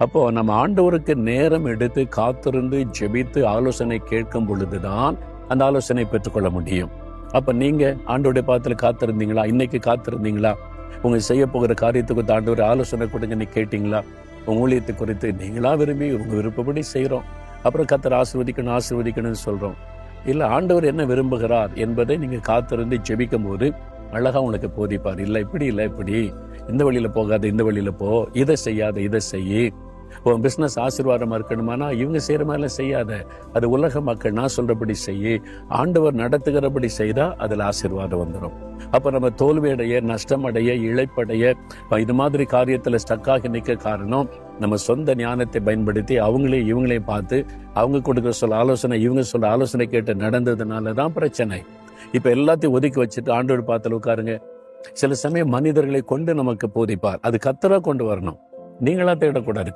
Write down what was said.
அப்போ நம்ம ஆண்டவருக்கு நேரம் எடுத்து காத்திருந்து ஜெபித்து ஆலோசனை கேட்கும் பொழுதுதான் அந்த ஆலோசனை பெற்றுக்கொள்ள முடியும். அப்ப நீங்க ஆண்டவருடைய பாதத்துல காத்திருந்தீங்களா? இன்னைக்கு காத்திருந்தீங்களா? உங்க செய்ய போகிற காரியத்துக்கு ஆண்டவர் ஆலோசனை கொடுங்க நீ கேட்டீங்களா? உங்க ஊழியத்தை குறித்து நீங்களா விரும்பி உங்க விருப்பப்படி செய்யறோம், அப்புறம் கர்த்தர் ஆசீர்வதிக்கணும்னு சொல்றோம். இல்ல, ஆண்டவர் என்ன விரும்புகிறார் என்பதை நீங்க காத்திருந்து ஜெபிக்கும் போது அழகா உங்களுக்கு போதிப்பார். இல்ல இப்படி இல்ல, இப்படி இந்த வழியில போகாத, இந்த வழியில போ, இதை செய்யாத, இதை செய்யி. உன் பிசினஸ் ஆசீர்வாதமா இருக்கணுமானா இவங்க செய்யற மாதிரிலாம் செய்யாத, அது உலக மக்கள் நான் சொல்றபடி செய்யி, ஆண்டவர் நடத்துகிறபடி செய்தா அதுல ஆசீர்வாதம் வந்துடும். அப்ப நம்ம தோல்வியடைய, நஷ்டமடைய, இழைப்படைய, இது மாதிரி காரியத்துல ஸ்டக்காகி நிற்க காரணம் நம்ம சொந்த ஞானத்தை பயன்படுத்தி இவங்களையும் பார்த்து அவங்க கொடுக்குற சொல்ல ஆலோசனை, இவங்க சொல்ல ஆலோசனை கேட்டு நடந்ததுனாலதான் பிரச்சனை. இப்ப எல்லாத்தையும் ஒதுக்கி வச்சுட்டு ஆண்டவர் பாத்துல உட்காருங்க. சில சமயம் மனிதர்களை கொண்டு நமக்கு போதிப்பார், அது கர்த்தரா கொண்டு வரணும், நீங்களா தேடக்கூடாது.